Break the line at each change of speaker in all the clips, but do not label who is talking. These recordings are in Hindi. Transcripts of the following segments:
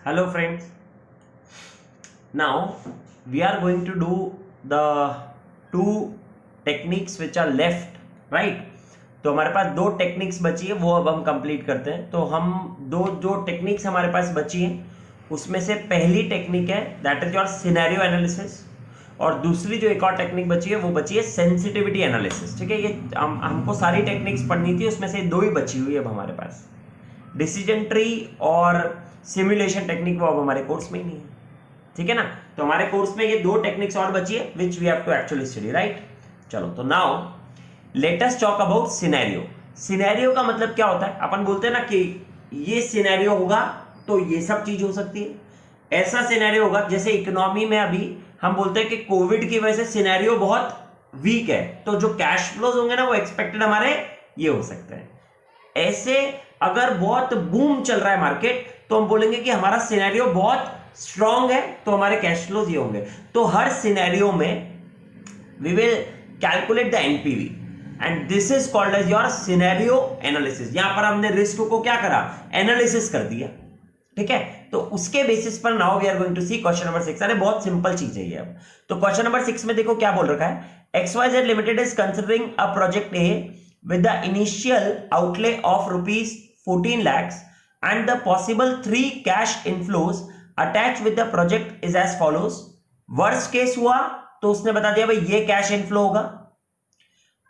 Hello friends, now we are going to do the two techniques which are left, right? तो हमारे पास दो टेक्निक्स बची है, वो अब हम कंप्लीट करते हैं। तो हम दो जो टेक्निक्स हमारे पास बची हैं उसमें से पहली टेक्निक है that is your scenario analysis, और दूसरी जो एक और टेक्निक बची है वो बची है सेंसिटिविटी एनालिसिस। ठीक है, ये हमको सारी टेक्निक्स पढ़नी थी, उसमें से दो ही बची हुई है अब हमारे पास। डिसीजन ट्री और सिमुलेशन टेक्निक वो अब हमारे कोर्स में ही नहीं है, ठीक है ना। तो हमारे कोर्स में ये दो टेक्निक्स और बची है which we have to actually study, right. चलो, तो now let us talk about scenario. Scenario का मतलब क्या होता है? अपन बोलते हैं ना कि ये सिनेरियो होगा तो ये सब चीज हो सकती है। ऐसा सिनेरियो होगा जैसे इकोनॉमी में अभी हम बोलते हैं कि कोविड की वजह से सिनेरियो बहुत वीक है, तो जो कैश फ्लोज होंगे ना वो एक्सपेक्टेड हमारे ये हो सकते हैं। ऐसे अगर बहुत बूम चल रहा है मार्केट तो हम बोलेंगे कि हमारा सिनेरियो बहुत स्ट्रांग है, तो हमारे कैश फ्लोज ये होंगे। तो हर सिनेरियो में we will calculate the NPV and this is called as your scenario analysis. यहां पर हमने रिस्क को क्या करा, एनालिसिस कर दिया, ठीक है। तो उसके बेसिस पर now we are going to see question number 6। अरे बहुत सिंपल चीज है ये। अब तो क्वेश्चन नंबर 6 में देखो क्या बोल रखा है, XYZ limited is considering a project A with the initial outlay of rupees 14 lakhs and the possible 3 cash inflows attached with the project is as follows। Worst case हुआ तो उसने बता दिया भाई ये कैश इनफ्लो होगा,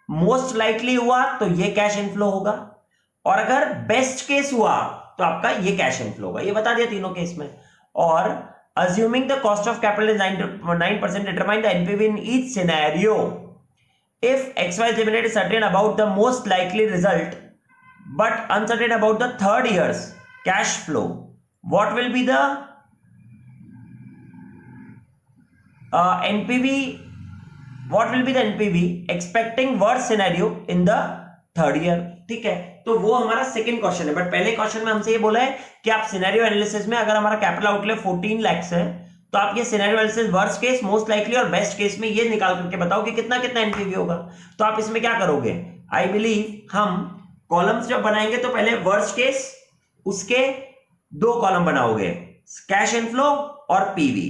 मोस्ट लाइकली हुआ तो ये कैश इनफ्लो होगा, और अगर बेस्ट केस हुआ तो आपका ये कैश इनफ्लो होगा, ये बता दिया तीनों केस में। और assuming the cost of capital is 9%, determine the NPV in each scenario। If XYZ Limited is certain about the most likely result but uncertain about the third year's cash flow, what will be the NPV? What will be the NPV expecting worst scenario in the third year? ठीक है, तो वो हमारा सेकंड क्वेश्चन है। बट पहले क्वेश्चन में हमसे ये बोला है कि आप सिनेरियो एनालिसिस में अगर हमारा कैपिटल आउटले 14 लाख है तो आप ये scenario analysis worst case, most likely और बेस्ट केस में ये निकाल करके बताओ कि कितना कितना एनपीवी होगा। तो आप इसमें क्या करोगे, आई बिलीव हम कॉलम्स जब बनाएंगे तो पहले वर्स्ट केस उसके दो कॉलम बनाओगे, कैश इनफ्लो और पीवी।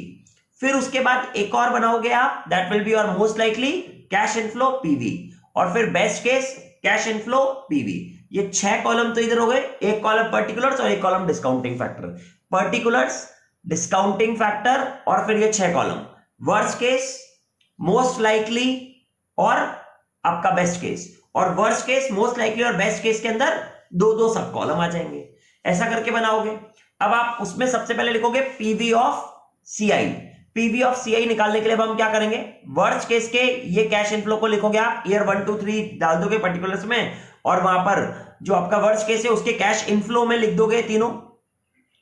फिर उसके बाद एक और बनाओगे आप, that will be your most likely cash inflow PV, और फिर best case cash inflow PV. ये 6 कॉलम तो इधर हो गए, एक कॉलम पर्टिकुलर्स और एक column discounting factor. Particulars, discounting factor और फिर ये 6 column, worst case, most likely और आपका बेस्ट केस। और वर्स्ट केस, मोस्ट लाइकली और बेस्ट केस के अंदर दो दो सब कॉलम आ जाएंगे। ऐसा करके बनाओगे। अब आप उसमें सबसे पहले लिखोगे PV of CI. PV of CI निकालने के लिए अब हम क्या करेंगे, वर्स्ट केस के ये कैश इनफ्लो को लिखोगे आप, ईयर 1 2 3 डाल दोगे पर्टिकुलर्स में, और वहां पर जो आपका वर्स्ट केस है उसके कैश इनफ्लो में लिख दोगे तीनों,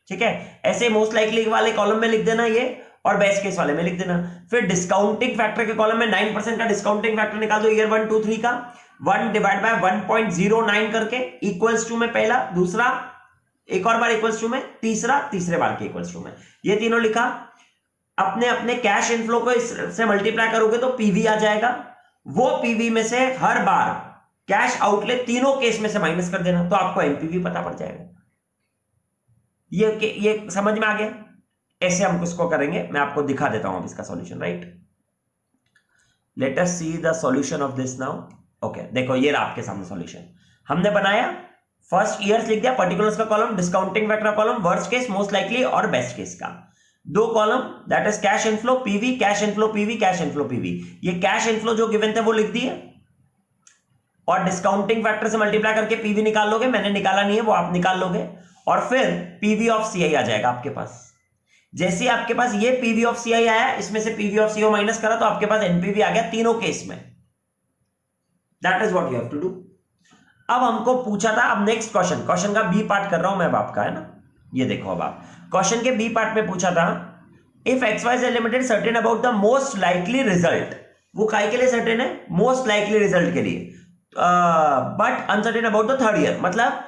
ठीक है। ऐसे मोस्ट लाइकली वाले कॉलम में लिख देना ये, और बेस्ट केस वाले में लिख देना। फिर डिस्काउंटिंग फैक्टर के कॉलम में 9% का डिस्काउंटिंग फैक्टर निकाल दो ईयर 1 2 3 का, 1 डिवाइड बाय 1.09 करके इक्वल्स टू में पहला, दूसरा एक और बार इक्वल्स टू में, तीसरा तीसरे बार के इक्वल्स टू में, ये तीनों लिखा। अपने अपने कैश इनफ्लो को इससे मल्टीप्लाई करोगे तो पीवी आ जाएगा। वो पीवी में से हर बार कैश आउटले तीनों केस में से माइनस कर देना, तो आपको एनपीवी पता पड़ जाएगा। ये समझ में आ गया? ऐसे हम इसको करेंगे, मैं आपको दिखा देता हूं अब इसका solution, right. Let us see the solution of this now. Okay, देखो ये रहा आपके सामने सॉल्यूशन। हमने बनाया, फर्स्ट ईयर्स लिख दिया, पर्टिकुलर्स का column, discounting factor column, worst case, most likely और बेस्ट केस का दो column, that is cash inflow PV, cash inflow PV, cash inflow PV. ये कैश इनफ्लो जो गिवन थे वो लिख दिए, और डिस्काउंटिंग फैक्टर से मल्टीप्लाई करके पीवी निकाल लोगे। मैंने निकाला नहीं है, वो आप निकाल लोगे, और फिर पीवी ऑफ सीआई आ जाएगा आपके पास। जैसे आपके पास ये पीवी ऑफ सीआई आया, इसमें से पीवी ऑफ सीओ माइनस करा, तो आपके पास एनपीवी आ गया तीनों केस में। That is what you have to do. अब हमको पूछा था, अब नेक्स्ट क्वेश्चन, क्वेश्चन का बी पार्ट कर रहा हूं मैं अब आपका, है ना। ये देखो, अब आप क्वेश्चन के बी पार्ट में पूछा था, if XYZ limited certain about the most likely result. वो काय के लिए सर्टेन है, मोस्ट लाइकली रिजल्ट के लिए, but uncertain about the third year. मतलब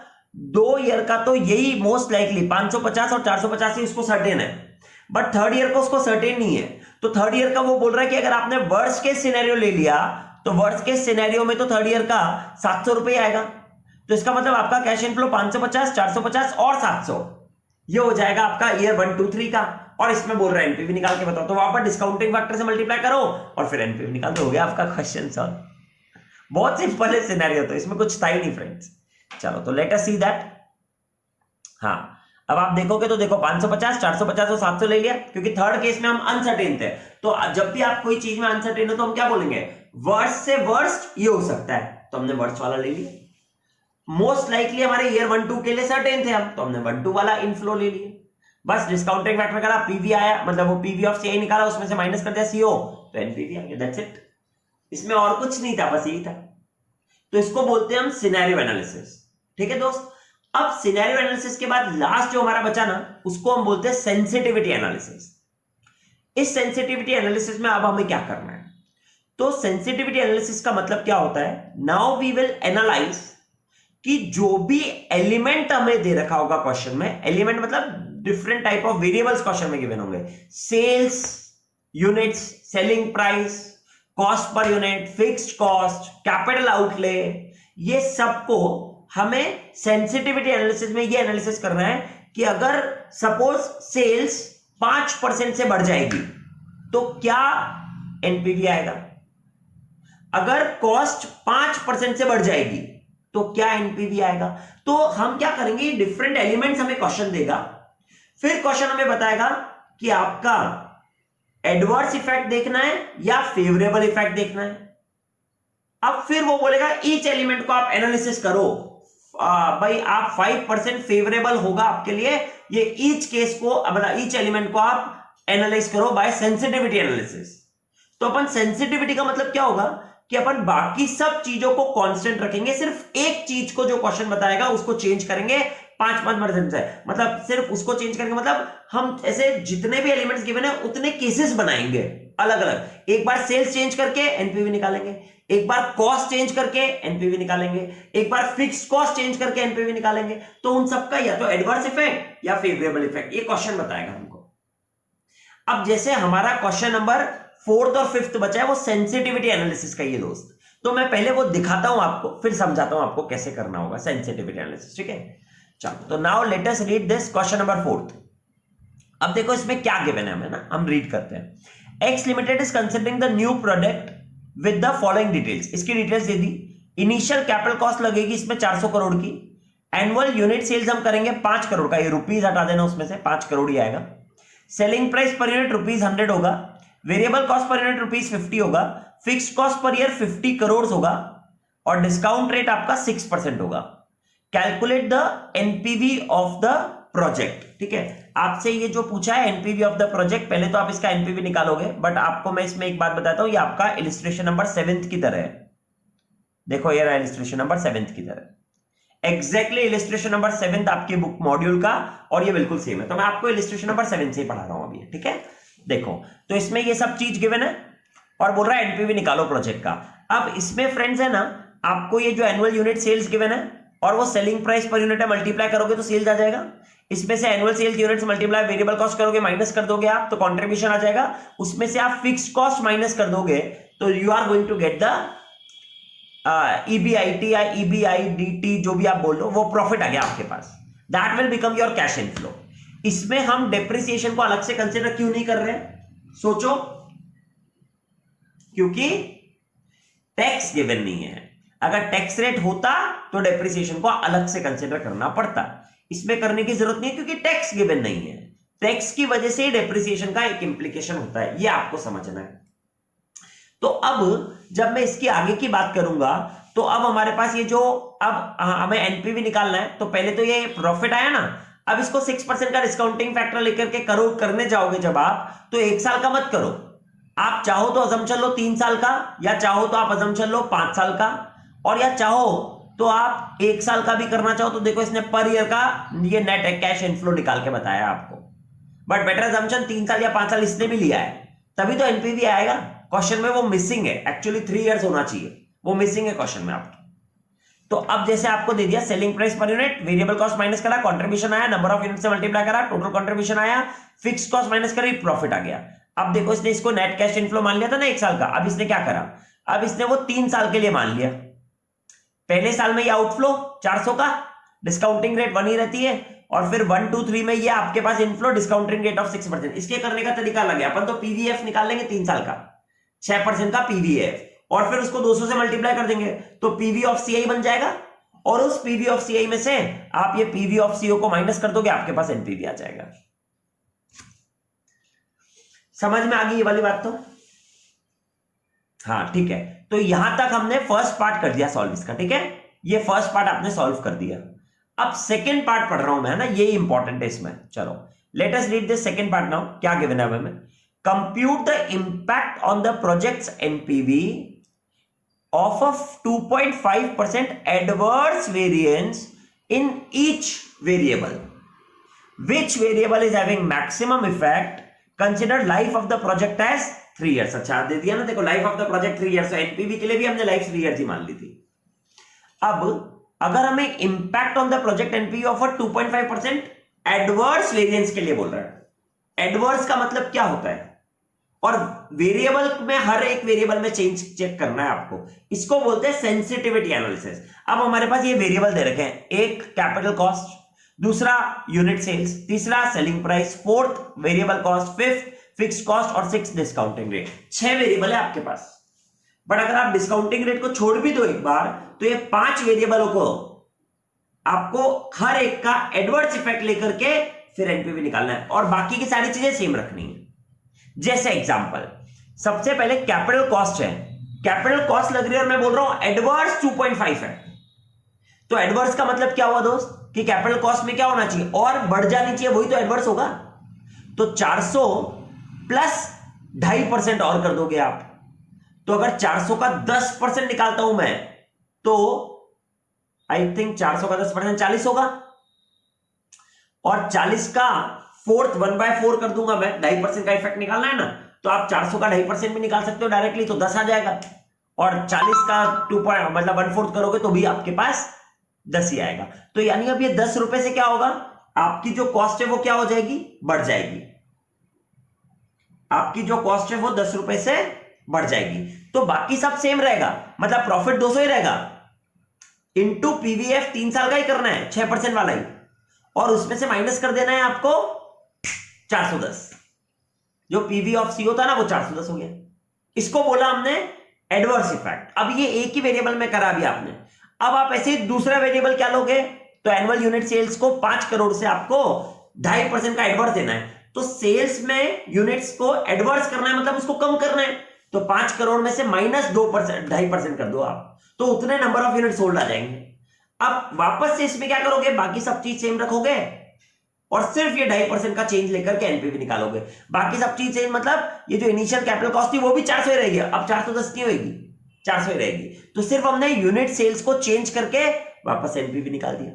2 ईयर का तो यही मोस्ट लाइकली 550 और 450 ही उसको सर्टेन है, बट थर्ड ईयर को उसको सर्टेन नहीं है। तो थर्ड ईयर का वो बोल रहा है कि अगर आपने वर्स्ट केस सिनेरियो ले लिया तो वर्स्ट केस सिनेरियो में तो थर्ड ईयर का 700 रुपए आएगा। तो इसका मतलब आपका कैश इनफ्लो 550, 450 और 700, ये हो जाएगा आपका ईयर 1 2 3 का, और इसमें बोल रहा है एनपीवी निकाल के बताओ, तो वहां पर डिस्काउंटिंग फैक्टर से मल्टीप्लाई करो और फिर एनपीवी निकाल दो, हो गया आपका क्वेश्चन सॉल्व। बहुत सिंपल है सिनेरियो, तो इसमें कुछ था ही नहीं फ्रेंड्स। चलो तो लेट अस सी दैट। हाँ अब आप देखोगे तो देखो 550 450 और 700 ले लिया, क्योंकि थर्ड केस में हम अनसर्टेन थे। तो जब भी आप कोई चीज में अनसर्टेन हो तो हम क्या बोलेंगे, वर्स्ट से वर्स्ट ये हो सकता है, तो हमने वर्स्ट वाला ले लिया। मोस्ट लाइकली हमारे ईयर 1 2 के लिए सर्टेन थे हम, तो हमने 1 2 वाला इनफ्लो ले लिया। बस डिस्काउंटिंग फैक्टर करा, पीवी आया, मतलब वो पीवी ऑफ सीआई निकाला, उसमें से माइनस कर दिया सीओ, तो एनपीवी आ गया, दैट्स इट। इसमें और कुछ नहीं था, बस यही था। तो इसको बोलते हैं हम सिनेरियो एनालिसिस। ठीक है दोस्त, अब सिनेरियो एनालिसिस के बाद लास्ट जो हमारा बचा ना, उसको हम बोलते हैं सेंसिटिविटी एनालिसिस। इस सेंसिटिविटी एनालिसिस में अब हमें क्या करना है, तो सेंसिटिविटी एनालिसिस का मतलब क्या होता है, नाउ वी विल एनालाइज कि जो भी एलिमेंट हमें दे रखा होगा क्वेश्चन में, एलिमेंट मतलब different type of variables question में गिवन होंगे, sales units, selling price, cost per unit, fixed cost, capital outlay, ये सबको हमें सेंसिटिविटी एनालिसिस में ये एनालिसिस करना है कि अगर सपोज सेल्स 5% से बढ़ जाएगी तो क्या एनपीवी आएगा, अगर कॉस्ट 5% से बढ़ जाएगी तो क्या एनपीवी आएगा। तो हम क्या करेंगे, डिफरेंट एलिमेंट्स हमें क्वेश्चन देगा, फिर क्वेश्चन हमें बताएगा कि आपका एडवर्स इफेक्ट देखना है या फेवरेबल इफेक्ट देखना है। अब फिर वो बोलेगा ईच एलिमेंट को आप एनालिसिस करो, भाई आप 5% फेवरेबल होगा आपके लिए, ये ईच केस को मतलब ईच एलिमेंट को आप एनालाइज करो बाय सेंसिटिविटी एनालिसिस। तो अपन सेंसिटिविटी का मतलब क्या होगा कि अपन बाकी सब चीजों को कांस्टेंट रखेंगे, सिर्फ एक चीज को जो क्वेश्चन बताएगा उसको चेंज करेंगे 5% से, मतलब सिर्फ उसको चेंज करेंगे, मतलब हम ऐसे जितने भी एलिमेंट्स गिवन है उतने केसेस बनाएंगे अलग अलग। एक बार सेल्स चेंज करके एनपीवी निकालेंगे, एक बार कॉस्ट चेंज करके एनपीवी निकालेंगे, एक बार फिक्स्ड कॉस्ट चेंज करके एनपीवी निकालेंगे। तो उन सबका या तो एडवर्स इफेक्ट या फेवरेबल इफेक्ट ये क्वेश्चन बताएगा हमको। अब जैसे हमारा क्वेश्चन नंबर 4th और 5th बचा है वो सेंसिटिविटी एनालिसिस का, ये दोस्त तो मैं पहले वो दिखाता हूं आपको, फिर समझाता हूं आपको कैसे करना होगा सेंसिटिविटी एनालिसिस। ठीक है, चलो तो now let us read this question number 4th। अब देखो इसमें क्या गिवन है हमें ना, हम रीड करते हैं। X limited is considering the new product with the following details. इसकी डिटेल्स दे दी, इनिशियल कैपिटल कॉस्ट लगेगी इसमें 400 करोड़ की, एनुअल यूनिट सेल्स हम करेंगे 5 करोड़ का, ये रुपीज हटा देना उसमें से, 5 करोड़ ही आएगा। सेलिंग प्राइस पर यूनिट ₹100 होगा, वेरिएबल कॉस्ट पर यूनिट ₹50 होगा, fixed cost per year 50 crore होगा और डिस्काउंट रेट आपका 6% होगा। Calculate the NPV of the project. ठीक है, आपसे ये जो पूछा है एनपीवी ऑफ द प्रोजेक्ट, पहले तो आप इसका एनपीवी निकालोगे, बट आपको मैं इसमें एक बात बताता हूं, ये आपका इलस्ट्रेशन नंबर 7th की तरह है। देखो ये रहा इलस्ट्रेशन नंबर 7th की तरह, एग्जैक्टली इलस्ट्रेशन नंबर 7th आपकी बुक मॉड्यूल का, और ये बिल्कुल सेम है। तो मैं आपको इलस्ट्रेशन नंबर 7 से ही पढ़ा रहा हूं अभी। ठीक है, देखो तो इसमें ये सब चीज गिवन है और बोल रहा है एनपीवी निकालो प्रोजेक्ट का। अब इसमें फ्रेंड्स है ना, आपको ये जो एनुअल यूनिट सेल्स गिवन है और वो सेलिंग प्राइस पर यूनिट है, मल्टीप्लाई करोगे तो सेल्स आ जाएगा। इसमें से annual sales units multiply variable cost करोगे, माइनस कर दोगे आप तो कंट्रीब्यूशन आ जाएगा। उसमें से आप फिक्स्ड कॉस्ट माइनस कर दोगे तो you are going to get the EBIT या ईबीआईडीटी जो भी आप बोल लो, वो प्रॉफिट आ गया आपके पास। That will become your cash inflow. इसमें हम डेप्रिसिएशन को अलग से कंसीडर क्यों नहीं कर रहे हैं, सोचो, क्योंकि टैक्स गिवन नहीं है। अगर टैक्स रेट होता तो डेप्रिसिएशन को अलग से कंसीडर करना पड़ता, इसमें करने की जरूरत नहीं है क्योंकि टैक्स गिवन नहीं है। टैक्स की वजह से डेप्रिसिएशन का एक इंप्लीकेशन होता है, ये आपको समझना है। तो अब जब मैं इसकी आगे की बात करूंगा तो अब हमारे पास ये जो अब हमें एनपीवी निकालना है, तो पहले तो ये प्रॉफिट आया ना, अब इसको 6% का डिस्काउंटिंग फैक्टर लेकर के करने जाओगे जब आप, तो 1 साल का मत करो, आप चाहो तो अजम्पशन लो 3 साल का, या चाहो तो आप अजम्पशन लो 5 साल का, और या चाहो तो आप 1 साल का भी करना चाहो तो देखो इसने पर ईयर का ये नेट कैश इनफ्लो निकाल के बताया आपको, बट बेटर अजम्पशन 3 साल या 5 साल इसने भी लिया है, तभी तो एनपीवी आएगा। क्वेश्चन में वो मिसिंग है, एक्चुअली 3 इयर्स होना चाहिए, वो मिसिंग है क्वेश्चन में आपके। तो अब जैसे आपको दे दिया selling price per unit, variable cost minus करा, कंट्रीब्यूशन आया, नंबर ऑफ यूनिट से मल्टीप्लाई करा, टोटल कंट्रीब्यूशन आया, फिक्स्ड कॉस्ट माइनस करी, प्रॉफिट आ गया। अब देखो इसने इसको नेट कैश इनफ्लो मान लिया था ना 1 साल का, अब इसने क्या करा, अब इसने वो 3 साल के लिए मान लिया। पहले साल में ये आउटफ्लो 400 का, डिस्काउंटिंग रेट 1 ही रहती है, और फिर 1 2 3 में ये आपके पास इनफ्लो डिस्काउंटिंग रेट ऑफ 6%। इसके करने का तरीका अलग है, अपन तो पीवीएफ निकाल लेंगे 3 साल का 6% का पीवीएफ, और फिर उसको 200 से मल्टीप्लाई कर देंगे तो पीवी ऑफ सीआई बन जाएगा, और उस पीवी ऑफ सीआई में से आप ये पीवी ऑफ सीओ को माइनस कर दोगे, आपके पास एनपीवी आ जाएगा। समझ में आ गई ये वाली बात? तो हाँ ठीक है, तो यहां तक हमने फर्स्ट पार्ट कर दिया सॉल्व इसका, ठीक है, ये फर्स्ट पार्ट आपने सॉल्व कर दिया। अब सेकेंड पार्ट पढ़ रहा हूं मैं ना, ये इंपॉर्टेंट है इसमें। चलो let us read this second part now. क्या गिवन है हमें? Compute the impact on the projects NPV of a 2.5% adverse variance in each variable. Which variable is having maximum effect? Consider life of the project as 3 years. अच्छा दे दिया ना, देखो life of the project 3 years, NPV के लिए भी हमने लाइफ 3 years ही मान ली थी। अब अगर हमें impact on the project NPV of 2.5% adverse variance के लिए बोल रहा है। एडवर्स का मतलब क्या होता है? और वेरिएबल में हर एक वेरिएबल में चेंज चेक करना है आपको, इसको बोलते हैं सेंसिटिविटी एनालिसिस। अब हमारे पास ये वेरिएबल दे रखे हैं, एक कैपिटल कॉस्ट, दूसरा यूनिट सेल्स, तीसरा selling price, fourth variable cost, fifth fixed cost और सिक्स डिस्काउंटिंग रेट। 6 वेरिएबल है आपके पास। बट अगर आप डिस्काउंटिंग रेट को छोड़ भी दो एक बार, तो ये 5 वेरिएबलों को आपको हर एक का एडवर्स इफेक्ट लेकर के फिर एनपीवी निकालना है, और बाकी की सारी चीजें सेम रखनी है। जैसे एग्जांपल, सबसे पहले कैपिटल कॉस्ट है, कैपिटल कॉस्ट लग रही है और मैं बोल रहा हूं एडवर्स 2.5 है, तो एडवर्स का मतलब क्या हुआ दोस्त कि कैपिटल कॉस्ट में क्या होना चाहिए, और बढ़ जानी चाहिए, वही तो एडवर्स होगा। तो 400 प्लस 2.5% और कर दोगे आप, तो अगर 400 का 10% निकालता हूं मैं, तो आई थिंक 400 का 10% 40 होगा, और 40 का फोर्थ 1/4 कर दूंगा मैं, 2.5% का इफेक्ट निकालना है ना, तो आप 400 का 2.5% भी निकाल सकते हो डायरेक्टली, तो 10 आ जाएगा, और 40 का 2 मतलब 1/4 करोगे तो भी आपके पास 10 ही आएगा। तो यानी अब ये 10 रुपए से क्या होगा, आपकी जो कॉस्ट है वो क्या हो जाएगी, बढ़ जाएगी। आपकी जो कॉस्ट है वो 10 रुपए से बढ़ जाएगी, तो बाकी सब सेम रहेगा, मतलब प्रॉफिट 200 ही रहेगा, इंटू पीवीएफ 3 साल का ही करना है, 6% वाला ही, और उसमें से माइनस कर देना है आपको 410। जो पीवी ऑफ सी होता है ना वो 410 हो गया। इसको बोला हमने एडवर्स इफेक्ट। अब ये एक ही वेरिएबल में करा भी आपने, अब आप ऐसे दूसरा वेरिएबल क्या लोगे, तो एनुअल यूनिट सेल्स को 5 करोड़ से आपको 2.5% का एडवर्स देना है, तो सेल्स में यूनिट्स को एडवर्स करना है, मतलब उसको कम करना है, तो 5 करोड़ में से माइनस 2.5% कर दो आप, तो उतने नंबर ऑफ यूनिट सोल्ड आ जाएंगे। अब वापस से इसमें क्या करोगे, बाकी सब चीज सेम रखोगे और सिर्फ ये 2.5% का चेंज लेकर के एनपीवी निकालोगे, बाकी सब चीज सेम, मतलब ये जो इनिशियल कैपिटल कॉस्ट थी वो भी 400 ही रहेगी, अब 410 नहीं होगी, 400 ही रहेगी, तो सिर्फ हमने यूनिट सेल्स को चेंज करके वापस एनपीवी निकाल दिया।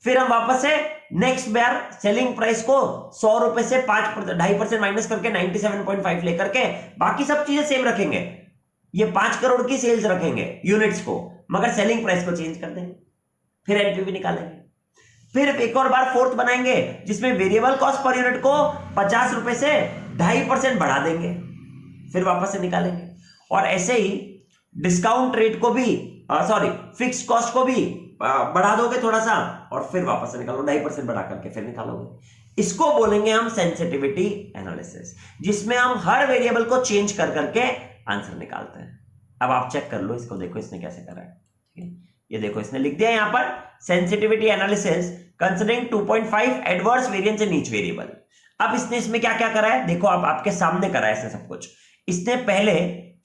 फिर हम वापस से नेक्स्ट बार सेलिंग प्राइस को 100 रुपए से 2.5% माइनस करके 97.5 लेकर के बाकी सब चीजें सेम रखेंगे, ये 5 करोड़ की सेल्स रखेंगे यूनिट्स को, मगर सेलिंग प्राइस को चेंज कर देंगे, फिर एनपीवी निकालेंगे। फिर एक और बार फोर्थ बनाएंगे जिसमें वेरिएबल कॉस्ट पर यूनिट को 50 रुपए से 2.5% बढ़ा देंगे, फिर वापस से निकालेंगे, और ऐसे ही डिस्काउंट रेट को भी फिक्स्ड कॉस्ट को भी बढ़ा दोगे थोड़ा सा, और फिर वापस से निकालो 2.5% बढ़ा करके फिर निकालोगे। इसको बोलेंगे हम सेंसिटिविटी एनालिसिस, जिसमें हम हर वेरिएबल को चेंज कर करके आंसर निकालते हैं। अब आप चेक कर लो इसको, देखो इसने कैसे करा है, ठीक है, ये देखो इसने लिख दिया यहां पर sensitivity analysis considering 2.5 adverse variance in each variable. अब इसने इसमें क्या क्या करा है, देखो आप आपके सामने करा है इसने सब कुछ। इसने पहले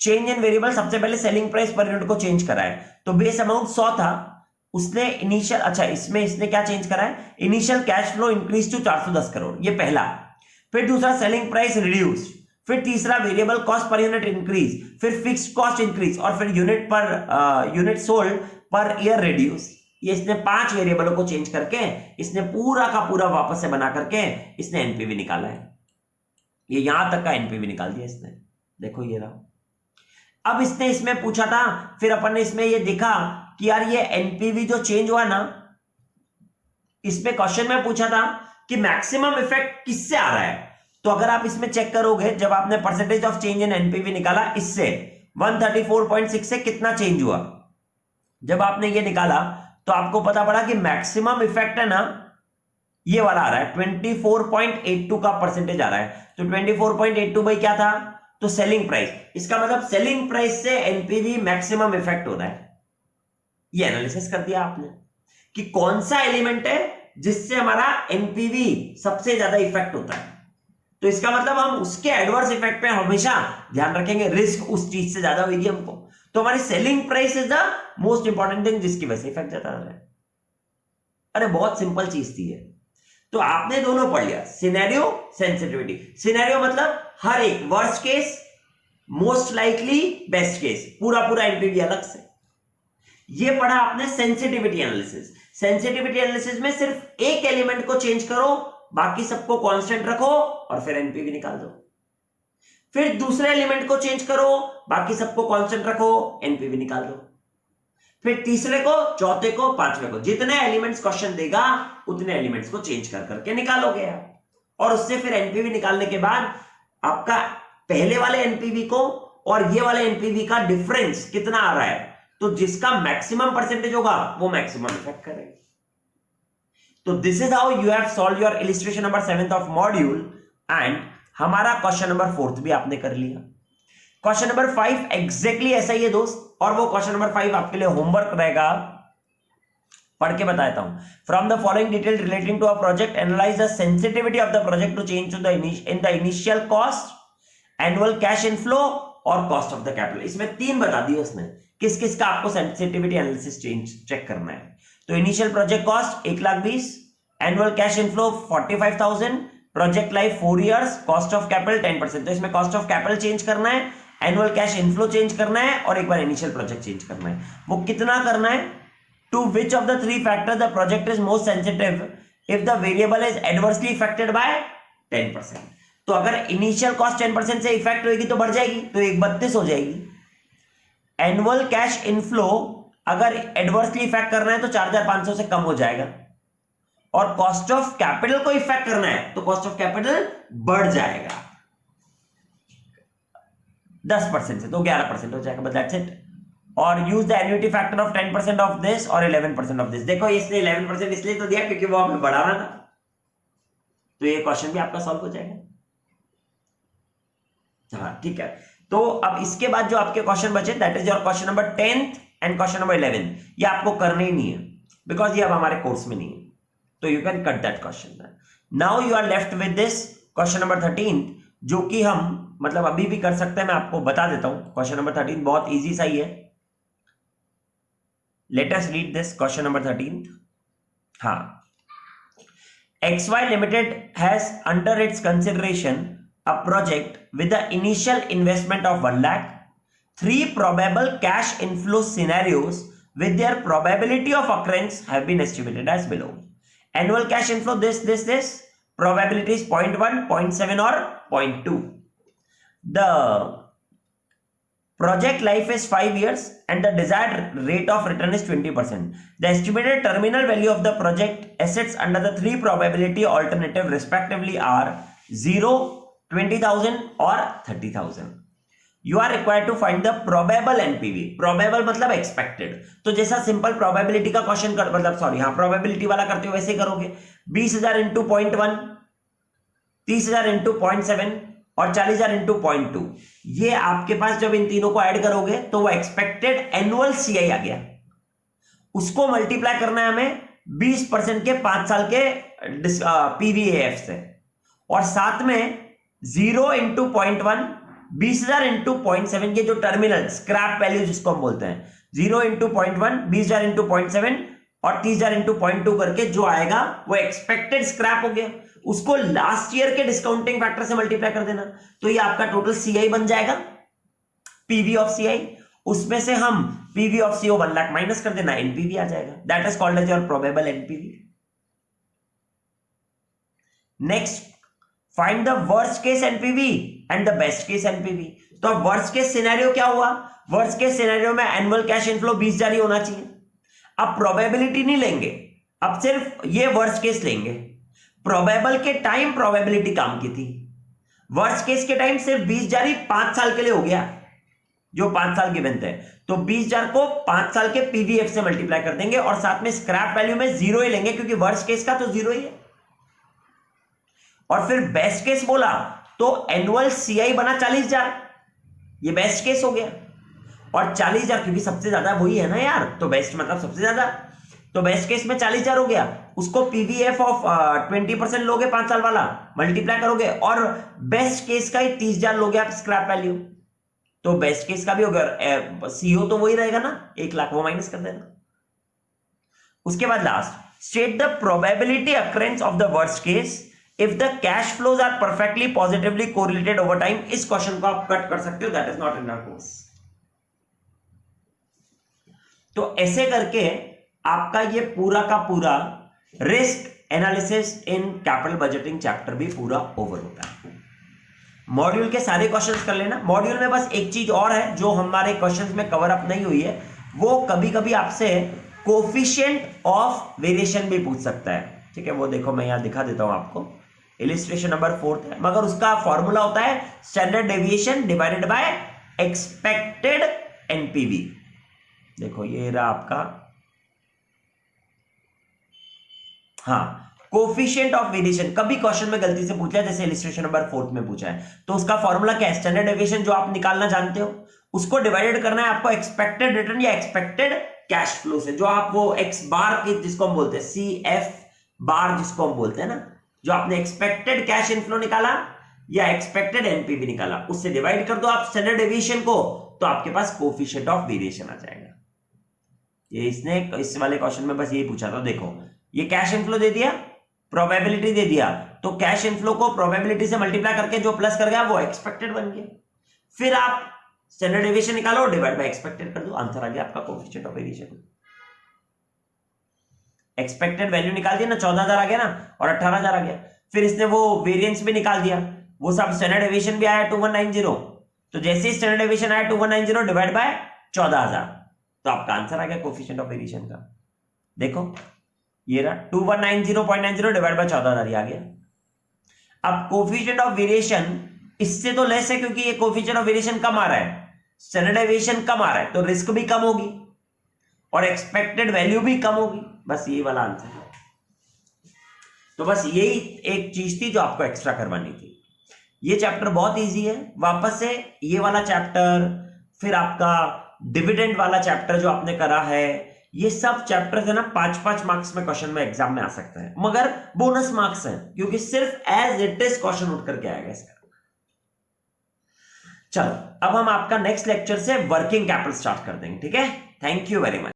चेंज इन वेरिएबल, सबसे पहले सेलिंग प्राइस पर यूनिट को चेंज करा है, तो बेस अमाउंट 100 था, उसने इनिशियल, अच्छा इसमें इसने क्या चेंज करा है, initial cash flow increase to 410 crore, ये पहला। फिर दूसरा सेलिंग प्राइस रिड्यूस, फिर तीसरा variable cost per unit increase, फिर फिक्स्ड कॉस्ट इंक्रीज, और फिर unit sold per year reduce. ये इसने 5 वेरिएबलों को चेंज करके इसने पूरा का पूरा वापस से बना करके इसने एनपीवी निकाला है। ये यहां तक का एनपीवी निकाल दिया इसने, देखो ये रहा। अब इसने इसमें पूछा था, फिर अपन ने इसमें ये देखा कि यार ये एनपीवी जो चेंज हुआ ना, इसमें क्वेश्चन में पूछा था कि मैक्सिमम इफेक्ट किससे आ रहा है, तो अगर आप इसमें चेक करोगे, जब आपने percentage of change in NPV निकाला, इससे 134.6 से कितना चेंज हुआ, जब आपने ये निकाला तो आपको पता पड़ा कि मैक्सिमम इफेक्ट है ना ये वाला आ रहा है 24.82 का परसेंटेज आ रहा है। तो 24.82 भाई क्या था, तो सेलिंग प्राइस, इसका मतलब सेलिंग प्राइस से एनपीवी मैक्सिमम इफेक्ट हो रहा है। ये एनालिसिस कर दिया आपने कि कौन सा एलिमेंट है जिससे हमारा एनपीवी सबसे ज्यादा इफेक्ट होता है। तो इसका मतलब हम उसके एडवर्स इफेक्ट पे हमेशा ध्यान रखेंगे, रिस्क उस चीज से ज्यादा होगी हमको। तो हमारी selling price is the most important thing जिसकी वजह से इफेक्ट ज्यादा आ रहा है। अरे बहुत सिंपल चीज थी ये। तो आपने दोनों पढ़ लिया, सिनेरियो, सेंसिटिविटी। सिनेरियो मतलब हर एक worst case, most likely, best case, पूरा पूरा एनपीवी अलग से। ये पढ़ा आपने सेंसिटिविटी एनालिसिस। सेंसिटिविटी एनालिसिस में सिर्फ एक एलिमेंट को चेंज करो, बाकी सबको कांस्टेंट रखो और फिर एनपीवी निकाल दो। फिर दूसरे एलिमेंट को चेंज करो, बाकी सबको कांस्टेंट रखो, एनपीवी निकाल दो। फिर तीसरे को, चौथे को, पांचवे को, जितने एलिमेंट्स क्वेश्चन देगा उतने एलिमेंट्स को चेंज कर करके निकालोगे आप। और उससे फिर एनपीवी निकालने के बाद आपका पहले वाले एनपीवी को और ये वाले एनपीवी का डिफरेंस कितना आ रहा है, तो जिसका मैक्सिमम परसेंटेज होगा वो मैक्सिमम इफेक्ट करेगा। तो this is how you have solve your illustration number 7th of module. And हमारा क्वेश्चन नंबर 4th भी आपने कर लिया। क्वेश्चन नंबर 5 एग्जैक्टली ऐसा ही है दोस्त, और वो क्वेश्चन नंबर 5 आपके लिए होमवर्क रहेगा। पढ़ के बताता हूं। From the following detail relating to a project, analyse the sensitivity of the project to change in the initial cost, annual cash inflow और कॉस्ट ऑफ द कैपिटल। इसमें 3 बता दिए उसने, किस किस का आपको सेंसिटिविटी एनालिसिस चेक करना है। तो initial project cost 1,20,000, annual cash inflow 45,000, project life 4 years, cost of capital 10%। तो इसमें कॉस्ट ऑफ कैपिटल चेंज करना है, एनुअल कैश इनफ्लो चेंज करना है और एक बार इनिशियल प्रोजेक्ट चेंज करना है। वो कितना करना है, to which of the 3 factors the project is most sensitive if the variable is adversely affected by 10%। तो अगर इनिशियल कॉस्ट 10% से इफेक्ट होगी तो बढ़ जाएगी, तो 1,32 हो जाएगी। एनुअल कैश इनफ्लो अगर एडवर्सली इफेक्ट करना है तो 4,500 से कम हो जाएगा, और कॉस्ट ऑफ कैपिटल को इफेक्ट करना है तो कॉस्ट ऑफ कैपिटल बढ़ जाएगा 10% से, तो 11% हो जाएगा, बट दैट्स इट। और use the annuity factor of 10% of this और 11% ऑफ दिस। देखो इसने 11% इसलिए तो दिया क्योंकि वो हमें बढ़ाना था, तो ये क्वेश्चन भी आपका सॉल्व हो जाएगा। हाँ ठीक है। तो अब इसके बाद जो आपके क्वेश्चन बचे, that is your question number 10th and question number 11। ये आपको करने ही नहीं है बिकॉज ये अब हमारे कोर्स में नहीं है, तो you can cut that question. Now you are left with this question number 13, जो कि हम मतलब अभी भी कर सकते हैं। मैं आपको बता देता हूं, क्वेश्चन नंबर 13 बहुत इजी सा ही है। Let us read this question number 13। हाँ, XY Limited has under its consideration a project with the initial investment of 1 lakh, 3 probable cash inflow scenarios with their probability of occurrence have been estimated as below. Annual cash inflow this, probability is 0.1, 0.7 or 0.2. The project life is 5 years and the desired rate of return is 20%. The estimated terminal value of the project assets under the 3 probability alternative respectively are 0, 20,000 or 30,000. You are required to find the probable NPV. Probable मतलब expected. तो जैसा सिंपल प्रोबेबिलिटी का क्वेश्चन कर मतलब सॉरी हाँ प्रोबेबिलिटी वाला करते हो वैसे ही करोगे। 20,000 इंटू 0.1, 30,000 इंटू 0.7 और 40,000 इंटू 0.2। ये आपके पास जब इन तीनों को ऐड करोगे तो वो एक्सपेक्टेड एनुअल सीआई आ गया। उसको मल्टीप्लाई करना है हमें 20% के 5 साल के पीवीएएफ से, और साथ में 0 इंटू 0.1, 20,000 इंटू 0.7 के जो टर्मिनल स्क्रैप वैल्यू जिसको हम बोलते हैं, 0 इंटू 0.1, 20,000 इंटू 0.7 और 30,000 इंटू 0.2 करके जो आएगा वो एक्सपेक्टेड स्क्रैप हो गया। उसको लास्ट ईयर के डिस्काउंटिंग फैक्टर से मल्टीप्लाई कर देना, तो ये आपका टोटल सीआई बन जाएगा, पीवी ऑफ सीआई। उसमें से हम PV of CO 1 lakh minus कर देना, एनपीवी आ जाएगा। That is called as your probable NPV. Next, find the worst case NPV and the best case NPV. तो अब वर्स्ट केस सिनेरियो क्या हुआ? वर्स्ट केस सिनेरियो में एनुअल कैश इनफ्लो 20 जारी होना चाहिए। अब प्रोबेबिलिटी नहीं लेंगे, अब सिर्फ ये वर्स्ट केस लेंगे। प्रोबेबल के टाइम प्रोबेबिलिटी काम की थी, वर्स्ट केस के टाइम सिर्फ 20 जारी 5 साल के लिए हो गया। जो 5 साल गिवन थे, तो 20,000 को 5 साल के पीवीएफ से मल्टीप्लाई कर देंगे और साथ में स्क्रैप वैल्यू में 0 ही लेंगे क्योंकि वर्स्ट केस का तो 0 ही है। और फिर बेस्ट केस बोला तो एनुअल सीआई बना 40,000, ये बेस्ट केस हो गया। और 40,000 क्योंकि सबसे ज्यादा वही है ना यार, तो बेस्ट मतलब सबसे ज्यादा, तो बेस्ट केस में 40,000 हो गया, उसको पीवीएफ ऑफ 20% लोगे 5 साल वाला, मल्टीप्लाई करोगे और बेस्ट केस का ही 30,000 लोगे आप स्क्रैप वैल्यू, तो बेस्ट केस का भी हो गया। सीओ तो वही रहेगा ना 1 लाख, वो माइनस कर देना। उसके बाद last, state the probability occurrence of the worst case if the cash flows are perfectly positively correlated over time. इस क्वेश्चन को आप कट कर सकते हो, that is not in our course. तो ऐसे करके आपका ये पूरा का पूरा risk analysis in capital budgeting chapter भी पूरा ओवर होता है। मॉड्यूल के सारे क्वेश्चंस कर लेना। मॉड्यूल में बस एक चीज और है जो हमारे क्वेश्चंस में कवर अप नहीं हुई है, वो कभी कभी आपसे कोफिशिएंट ऑफ वेरिएशन भी पूछ सकता है, ठीक है। वो देखो मैं यहां दिखा देता हूं आपको, इलिस्ट्रेशन नंबर 4 है, मगर उसका फॉर्मूला होता है standard deviation divided by expected NPV. देखो ये रहा आपका, हाँ, कोफिशिएंट ऑफ वेरिएशन कभी क्वेश्चन में गलती से पूछा है, जैसे इलिस्ट्रेशन नंबर 4 में पूछा है, तो उसका फॉर्मूला क्या है, स्टैंडर्ड डेविएशन जो आप निकालना जानते हो उसको डिवाइडेड करना है आपको एक्सपेक्टेड रिटर्न या एक्सपेक्टेड कैश फ्लो से, जो आप वो एक्स बार की जिसको हम बोलते हैं CF बार जिसको हम बोलते हैं ना, जो आपने एक्सपेक्टेड कैश इनफ्लो निकाला या एक्सपेक्टेड एनपीवी निकाला, उससे डिवाइड कर दो आप स्टैंडर्ड डेविएशन को, तो आपके पास कोफिशिएंट ऑफ वेरिएशन आ जाएगा। ये इसने इस वाले क्वेश्चन में बस यही पूछा था। देखो ये कैश इनफ्लो दे दिया, प्रोबेबिलिटी दे दिया, तो कैश इनफ्लो को प्रोबेबिलिटी से मल्टीप्लाई करके जो प्लस कर गया वो एक्सपेक्टेड बन गया। फिर आप स्टैंडर्ड डेविएशन निकालो, डिवाइड बाय एक्सपेक्टेड कर दो, आंसर आ गया आपका coefficient of variation. Expected value निकाल दी ना, 14,000 आ गया ना और 18,000 आ गया। फिर इसने वो वेरिएंस भी निकाल दिया, वो सब स्टैंडर्ड डेविएशन भी आया 2190, तो जैसे ही स्टैंडर्ड डेविएशन आया 2190 डिवाइड बाय 14,000, तो आपका आंसर आ गया कोफिशिएंट ऑफ वेरिएशन का। देखो ये रहा 2190.90 डिवाइड बाय 14,000 आ गया। अब कोफिशिएंट ऑफ वेरिएशन इससे तो लेस है क्योंकि ये कोफिशिएंट ऑफ वेरिएशन कम आ रहा है, स्टैंडर्ड डेविएशन कम आ रहा है, तो रिस्क भी कम होगी और एक्सपेक्टेड वैल्यू भी कम होगी। बस ये वाला आंसर है। तो बस यही एक चीज थी जो आपको एक्स्ट्रा करवानी थी। ये चैप्टर बहुत इजी है। वापस से ये वाला चैप्टर, फिर आपका डिविडेंड वाला चैप्टर जो आपने करा है, ये सब चैप्टर है ना 5-5 मार्क्स में क्वेश्चन में एग्जाम में आ सकते हैं, मगर बोनस मार्क्स हैं क्योंकि सिर्फ एज इट इज क्वेश्चन उठ करके आएगा इसका। चलो अब हम आपका नेक्स्ट लेक्चर से वर्किंग कैपिटल स्टार्ट कर देंगे, ठीक है। Thank you very much.